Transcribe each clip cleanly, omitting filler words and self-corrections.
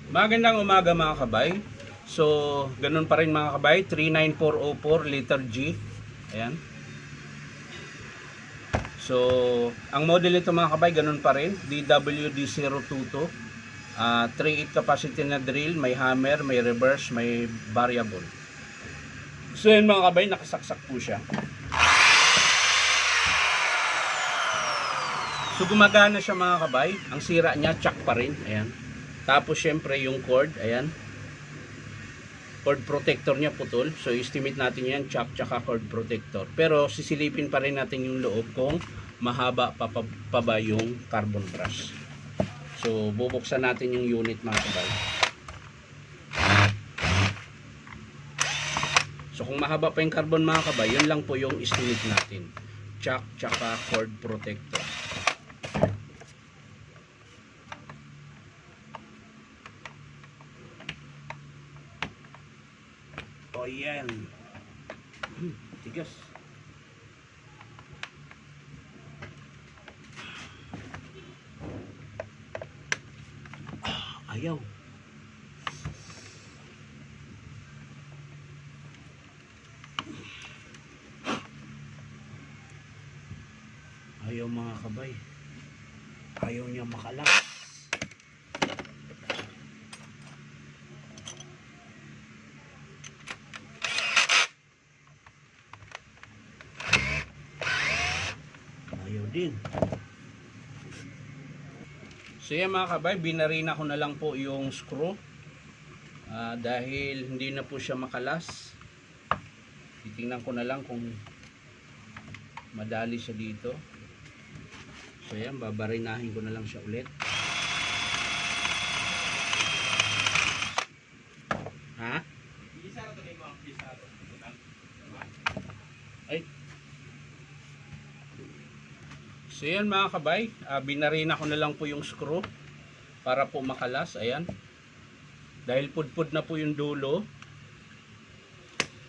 Magandang umaga mga kabay. So, ganun pa rin mga kabay, 39404 liter G. Ayan. So, ang model nito mga kabay, ganun pa rin, DWD022. 3.8 capacity na drill, may hammer, may reverse, may variable. So, yan mga kabay, nakasaksak po siya. So, gumagana siya mga kabay. Ang sira niya, chuck pa rin. Ayan. Tapos syempre yung cord, ayan. Cord protector niya putol. So estimate natin yan, chuck tsaka cord protector. Pero sisilipin pa rin natin yung loob kung mahaba pa ba yung carbon brush. So bubuksan natin yung unit mga kabay. So kung mahaba pa yung carbon mga kabay, yun lang po yung estimate natin. Chuck tsaka cord protector. O yan. Tigas. Ayaw. Ayaw mga kabay. Ayaw niya makalas. Ayaw din. So yan mga kabay, binarina ko na lang po yung screw. Dahil hindi na po siya makalas. Titingnan ko na lang kung madali siya dito. So yan, babarinahin ko na lang siya ulit. Ha? Ay. So yan mga kabay, binarina ko na lang po yung screw para po makalas. Ayan. Dahil pudpud na po yung dulo.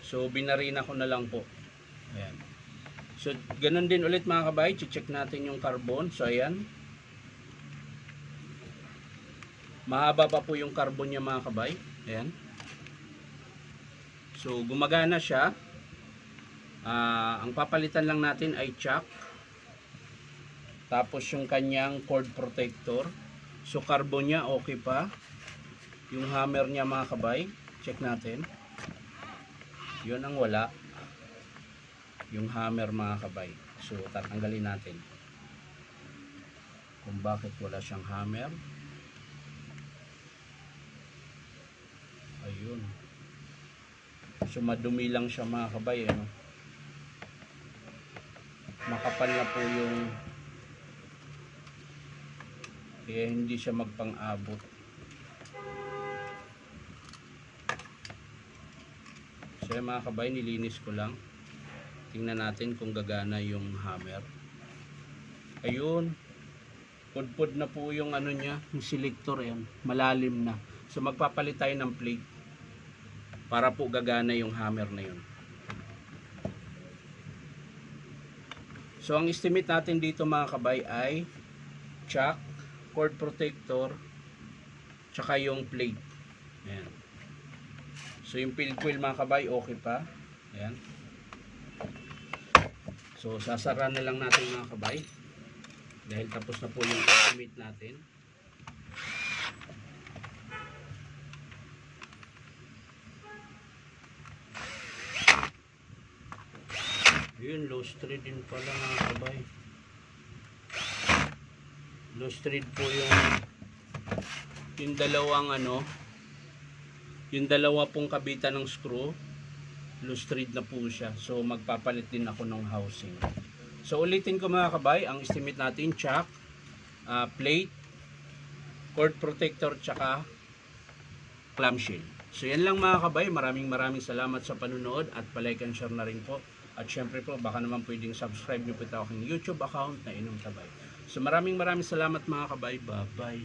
So binarina ko na lang po. Ayan. So ganun din ulit mga kabay, check natin yung carbon. So ayan. Mahaba pa po yung carbon niya mga kabay. Ayan. So gumagana siya. Ang papalitan lang natin ay chuck. Tapos yung kanyang cord protector. So carbon niya okay pa. Yung hammer niya mga kabay, check natin. Yun ang wala. Yung hammer mga kabay. So tatanggalin natin. Kung bakit wala siyang hammer. Ayun. So madumi lang siya mga kabay. Ano? Makapal na po yung kaya hindi siya magpang-abot. So mga kabay, nilinis ko lang. Tingnan natin kung gagana yung hammer. Ayun. Pudpud na po yung ano niya, yung selector yan. Malalim na. So magpapalit tayo ng plate para po gagana yung hammer na yun. So ang estimate natin dito mga kabay ay chuck, cord protector, tsaka yung plate. Ayan. So yung field coil mga kabay okay pa. Ayan. So sasara na lang natin mga kabay dahil tapos na po yung estimate natin. Yun, low thread din pala mga kabay. Low thread po yung dalawang ano, yung dalawa pong kabitan ng screw, loose thread na po siya. So magpapalit din ako ng housing. So ulitin ko mga kabay, ang estimate natin chuck, plate, cord protector, tsaka clamshell. So yan lang mga kabay, maraming salamat sa panunood at palike and share na rin po. At syempre po, baka naman pwedeng subscribe nyo po ito aking YouTube account na Inom Tabay. So maraming salamat mga kabay. Bye bye.